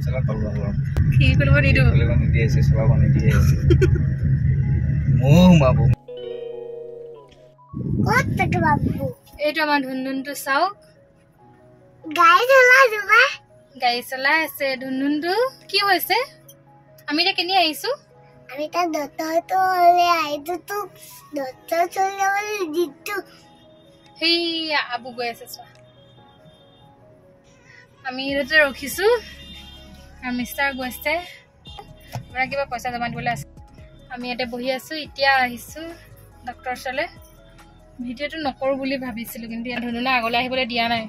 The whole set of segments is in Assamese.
চলা তলবা কি কৰিব নিদো নিদিয়ে আছে চলাব নিদিয়ে আছে বাবু ক'ত থাকে বাবু এইটো আমাৰ ধুনধুনটো চাওক গাড়ী চলাই আছে ধুনধুনটো কি হৈছে আমি এতিয়া কেনি আহিছো আমি তাৰ দত্তটো হ'লে আহিছো তোক দত্ত চলাবলৈ দিছো সেই আবু গৈ আছে চোৱা আমি ইয়াতে ৰখিছো আৰু মিষ্টাৰ গৈছে আমাৰ কিবা পইচা জমা দিবলৈ আছে আমি ইয়াতে বহি আছো এতিয়া আহিছো ডক্টৰ ওচৰলৈ ভিডিঅ'টো নকৰো বুলি ভাবিছিলো কিন্তু ধুনুনা আগলৈ আহিবলৈ দিয়া নাই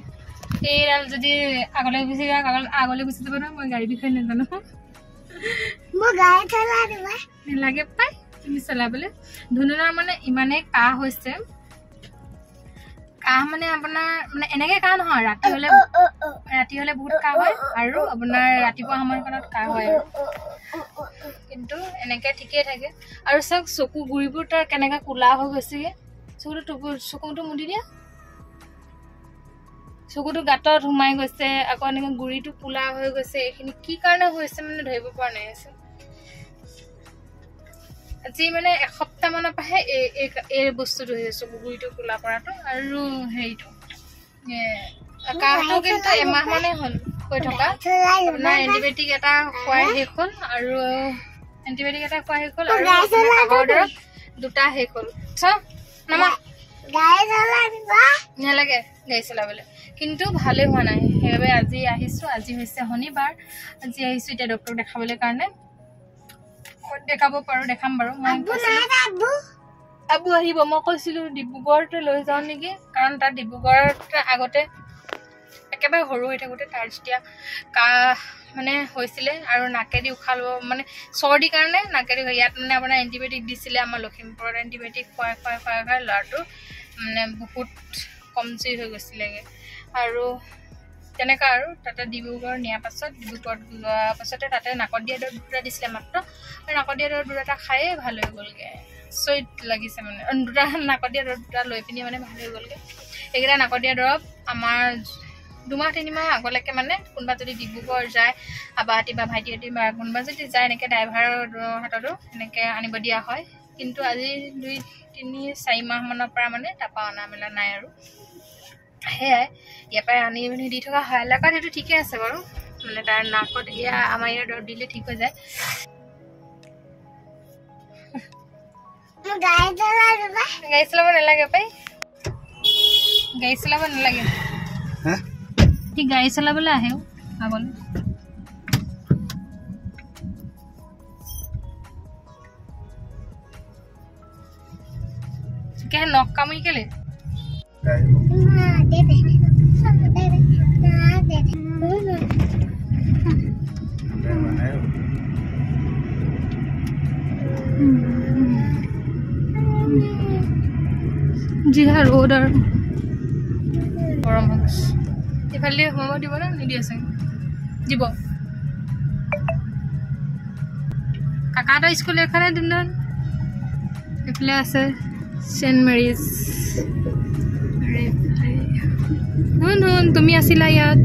এইডাল যদি আগলৈ গুচি যায় আগলৈ গুচি যাব নহয় মই গাড়ী বিষয়ে নাজানো মই গাড়ী চলাই দিবা নালাগে পাই তুমি চলাবলৈ ধুনুনাৰ মানে ইমানেই কাহ হৈছে কাহ মানে আপোনাৰ মানে এনেকে কাহ নহয় ৰাতি হলে বহুত কাহ হয় আৰু আপোনাৰ ৰাতিপুৱা সময়কণত কাহ হয় কিন্তু এনেকে ঠিকেই থাকে আৰু চাওক চকু গুৰিবোৰ তাৰ কেনেকা কোলা হৈ গৈছেগে চকুটো মুদি দিয়া চকুটো গাঁতত সোমাই গৈছে আকৌ এনেকে গুৰিটো কোলা হৈ গৈছে এইখিনি কি কাৰণে হৈছে মানে ধৰিব পৰা নাই আছে আজি মানে এসপ্তাহ মানৰ পৰাহে এই বস্তুটো হৈছে চকু গুৰিটো কোলা কৰাটো আৰু হেৰিটো কাহটো কিন্তু এমাহ মানে হ'ল হৈ থকা আপোনাৰ এণ্টিবায়'টিক এটা খোৱাই শেষ হ'ল আৰু আগৰ দৰৱ দুটা শেষ হ'ল নালাগে গাড়ী চলাবলৈ কিন্তু ভালেই হোৱা নাই সেইবাবে আজি আহিছো আজি হৈছে শনিবাৰ আজি আহিছো এতিয়া ডক্টৰক দেখাবলৈ কাৰণে দেখাব পাৰো দেখাম বাৰু আবু আহিব মই কৈছিলো ডিব্ৰুগড়তে লৈ যাওঁ নেকি কাৰণ তাৰ ডিব্ৰুগড়ত আগতে একেবাৰে সৰু হৈ থাকোঁতে তাৰ যেতিয়া কাহ মানে হৈছিলে আৰু নাকেদি উশাহ ল'ব মানে চৰ্দিৰ কাৰণে নাকেদি ইয়াত মানে আপোনাৰ এণ্টিবায়'টিক দিছিলে আমাৰ লখিমপুৰত এণ্টিবায়'টিক খুৱাই ল'ৰাটো মানে বহুত কমজুৰি হৈ গৈছিলেগৈ আৰু তেনেকুৱা আৰু তাতে ডিব্ৰুগড় নিয়াৰ পাছত ডিব্ৰুগড়ত লোৱাৰ পাছতে তাতে নাকত দিয়া দৰৱ দুটা দিছিলে মাত্ৰ আৰু নাকত দিয়া দৰৱ দুটা খায়ে ভাল হৈ গ'লগৈ চৈত লাগিছে মানে দুটা নাকত দিয়া দৰৱ দুটা লৈ পিনি মানে ভাল হৈ গ'লগৈ এইকেইটা নাকত দিয়া দৰৱ আমাৰ 2 মাহ 3 মাহ আগলৈকে মানে কোনোবা যদি ডিব্ৰুগড় যায় আবাহতি বা ভাইটিহঁতি বা কোনোবা যদি যায় এনেকৈ ড্ৰাইভাৰৰ হাততো এনেকৈ আনিব দিয়া হয় কিন্তু আজি 2-3-4 মাহমানৰ পৰা মানে তাৰপৰা অনা মেলা নাই আৰু সেয়াই ইয়াৰ পৰাই আনি পিনি দি থকা হয় এলেকাত সেইটো ঠিকে আছে বাৰু মানে তাৰ নাকত আমাৰ ইয়াৰ দৰৱ দিলে ঠিক হৈ যায় গাড়ী চলাব নালাগে পাই গাড়ী চলাব নালাগে সি গাড়ী চলাবলৈ আহেও আগলৈ নখ কামুৰি কেলে जी हाँ रोड और गरम हो इफाले सोमाब দিব না নিদিয়ে চাগে দিব কাকাটা স্কুল এখানে দিন ইফালে আছে সেন্ট মেৰিজ হুন তুমি আছিলা ইয়াত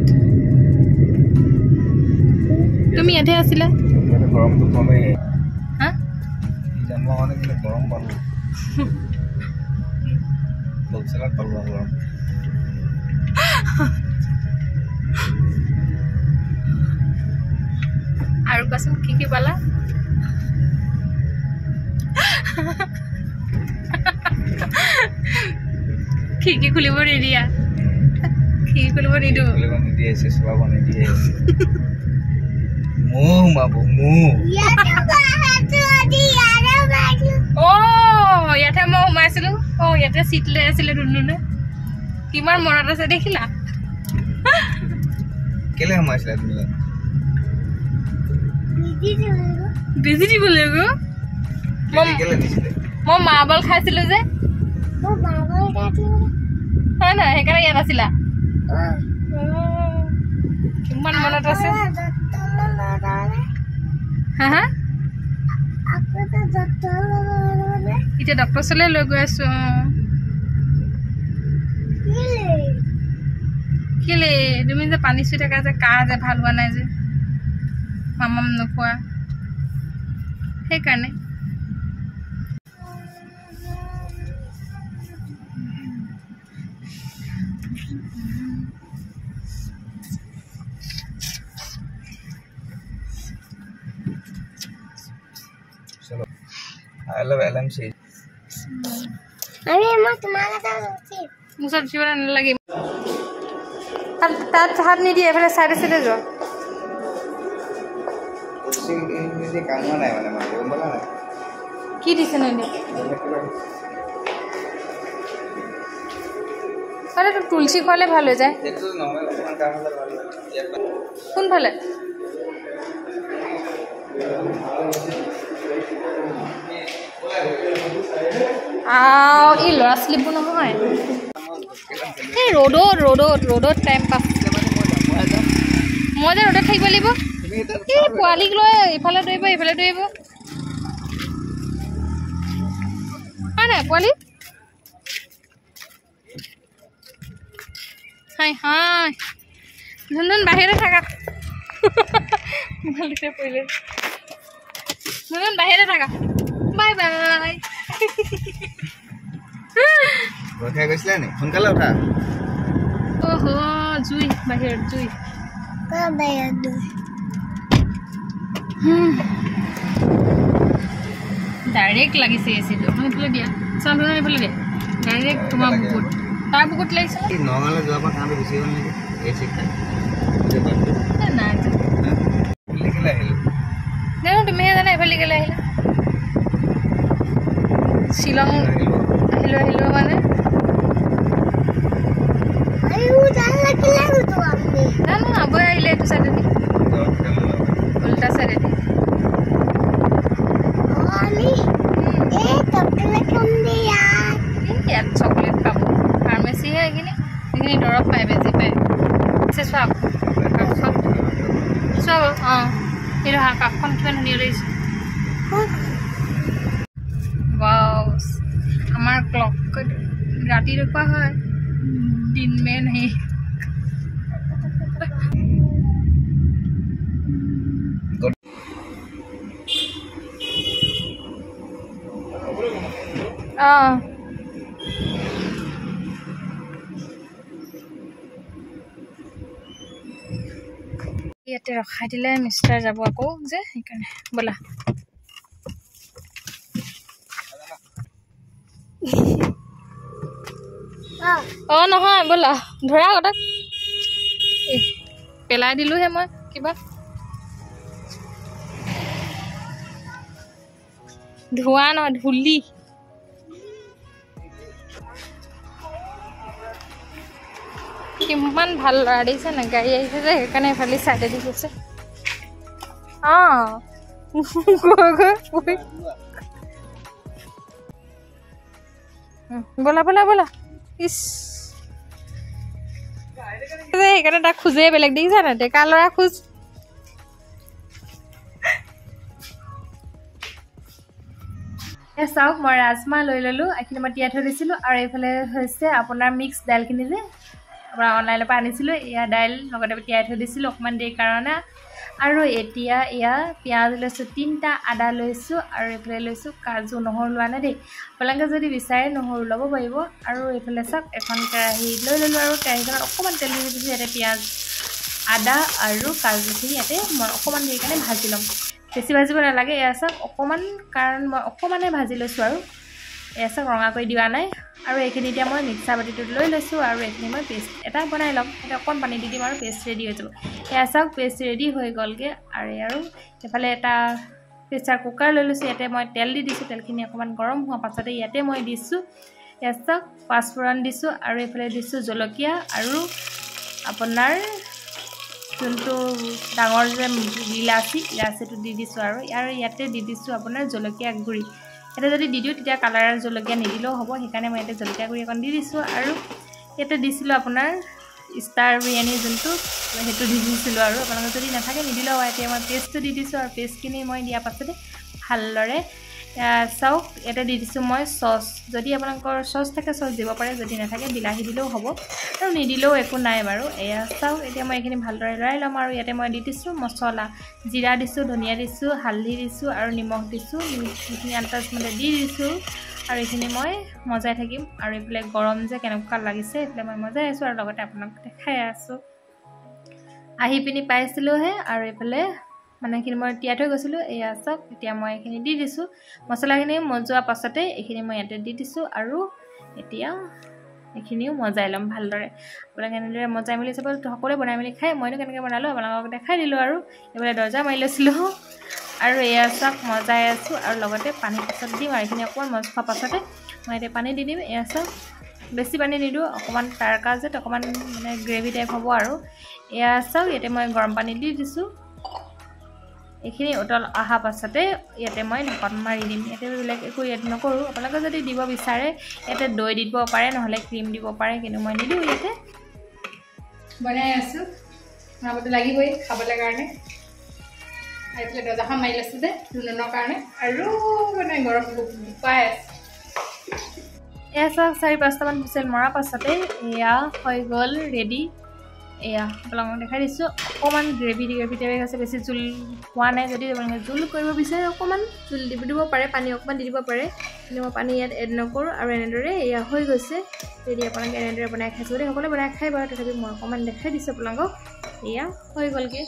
তুমি ইয়াতে আছিলা গৰমটো কমে হা জন্ম মানে কি গৰম পালো চলা তলবা আৰু কোৱাচোন কি পালা খিৰিকী খুলিব নিদিয়া খিৰিকী খুলিব নিদিওঁ নিদিয়ে আছে চলাব নিদিয়ে আছে বাবু ইয়াতে মই সোমাইছিলো ইয়াতে চিট লৈ আছিলে ধুনুনে কিমান মনত আছে দেখিলা কেলে সোমাইছিলা তুমি বেজি দিব লাগিব মই মাৰ্বল খাইছিলো যে হয় নহয় সেইকাৰণে ইয়াত আছিলা কিমান মনত আছে হা হা এতিয়া ডক্টৰ ওচৰলৈ লৈ গৈ আছো কেলে তুমি যে পানী চুই থাকা যে কাহ যে ভাল হোৱা নাই যে মামাম নোখোৱা সেইকাৰণে चलो I love LMC अरे मैं तुम्हारा था सोची মোক চব্জি বনাব নালাগে তাত হাত নিদিয়ে এফালে চাইডে চাইডে যোৱা ये काम नहीं वाला मैं बोला ना কি দিছে নো এতিয়া আরে তো তুলসী খোৱালে ভাল হৈ যায় ये तो नॉर्मल काम वाला কোনফালে এই ল'ৰা ছোৱালীবোৰ নহয় এই ৰ'দত টাইম পাছ মই যে ৰ'দত থাকিব লাগিব এই পোৱালীক লৈ ইফালে দৌৰিব হয় নাই পোৱালী হাই হাই ধুন বাহিৰতে থাকা ভালকে পৰিলে ধুন বাহিৰতে থাকা বাই বাই ৰখাই গৈছিলে নি সোনকালে উঠা ओहो जुई बाहिर जुई कहाँ बैठ दो डायरेक्ट লাগিছে এসি তো আমি ফেলে দিয়া চাম ফেলে দিয়া ডাইরেক্ট তোমার বুকুট তার বুকুট লাগিছে এই নগালে যোৱা পৰা কামে বেছি হ'ল নেকি এসি খাই না লিখিলে আহিল নেনো তুমি জানা এফালে গেলে আহিলা শিলং আহিলো মানে अरे वो जान लगे लागो तो आपने ना अब आइले तो साइड उल्टा साइड वाली ए चॉकलेट कम दे यार चॉकलेट खाबो फार्मेसी है इखिनि दरब पाए बेजी पाए से सब हां एरो हा काफन किमान धुनिया लइছে वाओ हमार क्लॉक राती रखा है दिन में नहीं ইয়াতে ৰখাই দিলে মিষ্টাৰ যাব আকৌ যে সেইকাৰণে বলা অ নহয় বলা ধৰা কথা পেলাই দিলো হে মই কিবা ধোঁৱা ন ধুলি কিমান ভাল লৰা দিছে না গাড়ী আহিছে যে সেইকাৰণে এফালে চাইডে দি গৈছে বলা বলা বলা ইস সেইকাৰণে তাক খোজে বেলেগ দেখিছা না ডেকা ল'ৰা খোজ চাওক মই ৰাজমাহ লৈ ললো এইখিনি মই তিয়াই থৈ দিছিলোঁ আৰু এইফালে হৈছে আপোনাৰ মিক্স দাইলখিনি যে আপোনাৰ অনলাইনৰ পৰা আনিছিলোঁ এয়া দাইল লগতে তিয়াই থৈ দিছিলোঁ অকণমান দেৰি কাৰণে আৰু এতিয়া এয়া পিঁয়াজ লৈছোঁ 3টা আদা লৈছোঁ আৰু এইফালে লৈছোঁ কাজু নহৰু লোৱা নাই দেই আপোনালোকে যদি বিচাৰে নহৰু ল'ব পাৰিব আৰু এইফালে চাওক এখন কেৰাহী লৈ ল'লোঁ আৰু কেৰাহীখনত অকণমান তেল দি দিছোঁ ইয়াতে পিঁয়াজ আদা আৰু কাজুখিনি ইয়াতে মই অকণমান দেৰি কাৰণে ভাজি ল'ম বেছি ভাজিব নালাগে এয়া চাওক অকণমান কাৰণ মই অকণমানে ভাজি লৈছোঁ আৰু এয়া চাওক ৰঙা কৰি দিয়া নাই আৰু এইখিনি এতিয়া মই মিক্সাৰ বাতিটোত লৈ লৈছোঁ আৰু এইখিনি মই পেষ্ট এটা বনাই ল'ম এটা অকণ পানী দি দিম আৰু পেষ্ট ৰেডি হৈ যাব এয়া চাওক পেষ্ট ৰেডি হৈ গ'লগৈ আৰু এইফালে এটা প্ৰেছাৰ কুকাৰ লৈ লৈছোঁ ইয়াতে মই তেল দি দিছোঁ তেলখিনি অকণমান গৰম হোৱাৰ পাছতে ইয়াতে মই দিছোঁ এয়া চাওক পাঁচফোৰণ দিছোঁ আৰু এইফালে দিছোঁ জলকীয়া আৰু আপোনাৰ যোনটো ডাঙৰ যে ইলাচিটো দি দিছোঁ আৰু ইয়াতে দি দিছোঁ আপোনাৰ জলকীয়া গুড়ি এটা যদি দি দিওঁ তেতিয়া কালাৰ জলকীয়া নিদিলেও হ'ব সেইকাৰণে মই ইয়াতে জলকীয়া গুড়ি অকণ দি দিছোঁ আৰু ইয়াতে দিছিলোঁ আপোনাৰ ষ্টাৰ বিৰিয়ানী যোনটো সেইটো দি দিছিলোঁ আৰু আপোনালোকে যদি নাথাকে নিদিলেও এতিয়া মই পেষ্টটো দি দিছোঁ আৰু পেষ্টখিনি মই দিয়াৰ পাছতে ভালদৰে চাওক ইয়াতে দি দিছোঁ মই চচ যদি আপোনালোকৰ চচ থাকে চচ দিব পাৰে যদি নাথাকে বিলাহী দিলেও হ'ব আৰু নিদিলেও একো নাই বাৰু এয়া চাওক এতিয়া মই এইখিনি ভালদৰে লৰাই ল'ম আৰু ইয়াতে মই দি দিছোঁ মছলা জিৰা দিছোঁ ধনিয়া দিছোঁ হালধি দিছোঁ আৰু নিমখ দিছোঁ এইখিনি আন্দাজমতে দি দিছোঁ আৰু এইখিনি মই মজাই থাকিম আৰু এইফালে গৰম যে কেনেকুৱা লাগিছে এইফালে মই মজাই আছোঁ আৰু লগতে আপোনাক দেখাই আছোঁ আহি পিনি পাইছিলোঁহে আৰু এইফালে মানে এইখিনি মই তিয়াই থৈ গৈছিলোঁ এয়া চাওক এতিয়া মই এইখিনি দি দিছোঁ মছলাখিনি মজোৱাৰ পাছতে এইখিনি মই ইয়াতে দি দিছোঁ আৰু এতিয়া এইখিনিও মজাই ল'ম ভালদৰে আপোনালোকে এনেদৰে মজাই মেলি চাব সকলোৱে বনাই মেলি খাই মইনো কেনেকৈ বনালোঁ আপোনালোকক দেখাই দিলোঁ আৰু এইফালে দৰ্জা মাৰি লৈছিলোঁ আৰু এয়া চাওক মজাই আছোঁ আৰু লগতে পানী পাছত দিম আৰু এইখিনি অকণমান মজ খোৱাৰ পাছতে মই এতিয়া পানী দি দিম এয়া চাওক বেছি পানী নিদিওঁ অকণমান তাৰকা যে অকণমান মানে গ্ৰেভি টাইপ হ'ব আৰু এয়া চাওক ইয়াতে মই গৰম পানী দি দিছোঁ এইখিনি উতল অহাৰ পাছতে ইয়াতে মই ঢাকন মাৰি দিম ইয়াতে বেলেগ একো এড নকৰোঁ আপোনালোকে যদি দিব বিচাৰে ইয়াতে দৈ দিব পাৰে নহ'লে ক্ৰীম দিব পাৰে কিন্তু মই নিদিওঁ ইয়াতে বনাই আছোঁ বনাবতো লাগিবই খাবলৈ কাৰণে এইফালে দৰ্জাখন মাৰি লৈছোঁ যে ধুনুনৰ কাৰণে আৰু মানে গৰম পাই আছে এয়া চাওক 4-5টামান হুইচেল মৰাৰ পাছতে এয়া হৈ গ'ল ৰেডি এয়া আপোনালোকক দেখাই দিছোঁ অকণমান গ্ৰেভি টাইপ আছে বেছি জোল হোৱা নাই যদি আপোনালোকে জোল কৰিব বিচাৰে অকণমান জোল দিব পাৰে পানী অকণমান দি দিব পাৰে কিন্তু মই পানী ইয়াত এড নকৰোঁ আৰু এনেদৰে এয়া হৈ গৈছে যদি আপোনালোকে এনেদৰে বনাই খাইছোঁ যদি সকলোৱে বনাই খাই বাৰু তথাপি মই অকণমান দেখাই দিছোঁ আপোনালোকক এয়া হৈ গ'লগৈ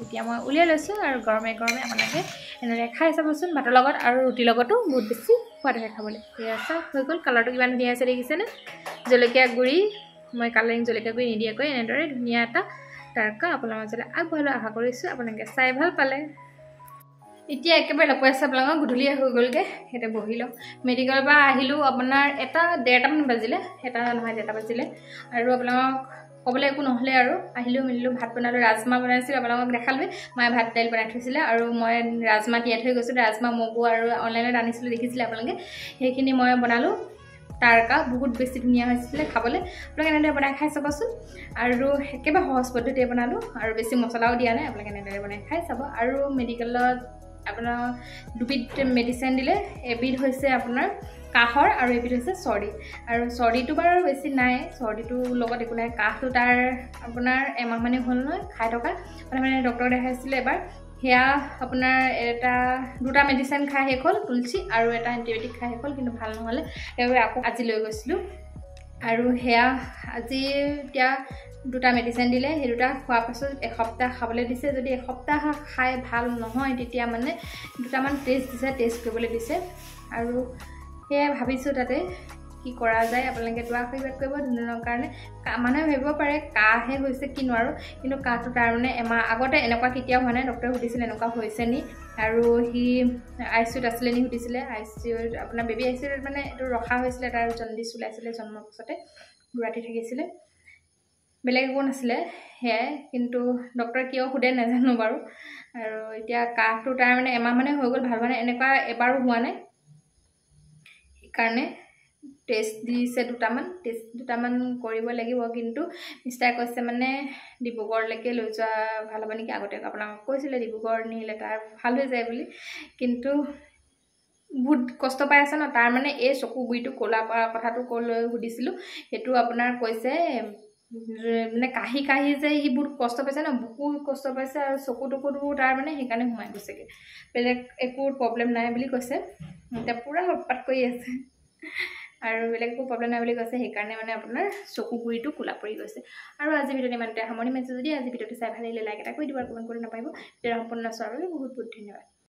এতিয়া মই উলিয়াই লৈছোঁ আৰু গৰমে গৰমে আপোনালোকে এনেদৰে খাই চাবচোন ভাতৰ লগত আৰু ৰুটিৰ লগতো বহুত বেছি সোৱাদ হয় খাবলৈ এয়া চাওক হৈ গ'ল কালাৰটো কিমান ধুনীয়া আছে দেখিছেনে জলকীয়া গুড়ি মই কালাৰিং জলকীয়া গুড়ি নিদিয়াকৈ এনেদৰে ধুনীয়া এটা তাৰকা আপোনাৰ মাজলৈ আগবঢ়ালৈ আশা কৰিছোঁ আপোনালোকে চাই ভাল পালে এতিয়া একেবাৰে লগাই আছে আপোনালোকক গধূলি হৈ গ'লগৈ সিহঁতে বহি লওঁ মেডিকেলৰ পৰা আহিলোঁ আপোনাৰ 1-1:30মান বাজিলে 1 নহয় 1:30 বাজিলে আৰু আপোনালোকক ক'বলৈ একো নহ'লে আৰু আহিলোঁ মেলিলোঁ ভাত বনালোঁ ৰাজমাহ বনাইছিলোঁ আপোনালোকক দেখালোৱে মায়ে ভাত দাইল বনাই থৈছিলে আৰু মই ৰাজমাহ তিয়াই থৈ গৈছোঁ ৰাজমাহ মগু আৰু অনলাইনত আনিছিলোঁ দেখিছিলে আপোনালোকে সেইখিনি মই বনালোঁ তাৰকা বহুত বেছি ধুনীয়া হৈছিলে খাবলৈ আপোনালোকে এনেদৰে বনাই খাই চাবচোন আৰু একেবাৰে সহজ পদ্ধতিৰে বনালোঁ আৰু বেছি মছলাও দিয়া নাই আপোনালোকে এনেদৰে বনাই খাই চাব আৰু মেডিকেলত আপোনাৰ দুবিধ মেডিচিন দিলে এবিধ হৈছে আপোনাৰ কাহৰ আৰু এবিধ হৈছে চৰ্দি আৰু চৰ্দিটো বাৰু বেছি নাই চৰ্দিটোৰ লগত একো নাই কাহটো তাৰ আপোনাৰ এমাহমানেই হ'ল নহয় খাই থকা মানে ডক্টৰক দেখাইছিলোঁ এবাৰ সেয়া আপোনাৰ 2টা মেডিচিন খাই শেষ হ'ল তুলসী আৰু এটা এণ্টিবায়'টিক খাই শেষ হ'ল কিন্তু ভাল নহ'লে সেইবাবে আকৌ আজি লৈ গৈছিলোঁ আৰু সেয়া আজি এতিয়া 2টা মেডিচিন দিলে সেই 2টা খোৱাৰ পাছত এসপ্তাহ খাবলৈ দিছে যদি এসপ্তাহ খাই ভাল নহয় তেতিয়া মানে 2টামান টেষ্ট দিছে টেষ্ট কৰিবলৈ দিছে আৰু সেয়াই ভাবিছোঁ তাতে কি কৰা যায় আপোনালোকে দুৱাৰ আশীৰ্বাদ কৰিব ধুনুনৰ কাৰণে মানুহে ভাবিব পাৰে কাহহে হৈছে কি নোৱাৰোঁ কিন্তু কাহটো তাৰ মানে এমাহ আগতে এনেকুৱা কেতিয়াও হোৱা নাই ডক্টৰে সুধিছিলে এনেকুৱা হৈছে নি আৰু সি ICUত আছিলে নি সুধিছিলে ICUত আপোনাৰ বেবী ICUত মানে এইটো ৰখা হৈছিলে তাৰ জণ্ডিছ ওলাইছিলে জন্মৰ পাছতে ৰাতি থাকিছিলে বেলেগ একো নাছিলে সেয়াই কিন্তু ডক্টৰে কিয় সোধে নাজানো বাৰু আৰু এতিয়া কাহটো তাৰ মানে এমাহ মানে হৈ গ'ল ভাল মানে এনেকুৱা এবাৰো হোৱা নাই সেইকাৰণে টেষ্ট দিছে 2টামান কৰিব লাগিব কিন্তু মিষ্টাৰ কৈছে মানে ডিব্ৰুগড়লৈকে লৈ যোৱা ভাল হ'ব নেকি আগতে আপোনাক কৈছিলে ডিব্ৰুগড় নিলে তাৰ ভাল হৈ যায় বুলি কিন্তু বহুত কষ্ট পাই আছে ন তাৰ মানে এই চকু গুৰিটো ক'লা পৰা কথাটো ক'লৈ সুধিছিলোঁ সেইটো আপোনাৰ কৈছে মানে কাহি যে সি বহুত কষ্ট পাইছে ন বহুত কষ্ট পাইছে আৰু চকুটো তাৰ মানে সেইকাৰণে সোমাই গৈছেগৈ বেলেগ একো প্ৰব্লেম নাই বুলি কৈছে এতিয়া পূৰা উৎপাত কৰি আছে আৰু বেলেগ একো প্ৰব্লেম নাই বুলি কৈছে সেইকাৰণে মানে আপোনাৰ চকু গুৰিটো ক'লা পৰি গৈছে আৰু আজি ভিডিঅ'টো ইমানতে সামৰণি মাৰিছোঁ যদি আজি ভিডিঅ'টো চাই ভাল লাগিলে লাইক এটা কৰি দিব আৰু কমেণ্ট কৰি নাপাব ভিডিঅ' সম্পূৰ্ণ চোৱাৰ বাবে বহুত বহুত ধন্যবাদ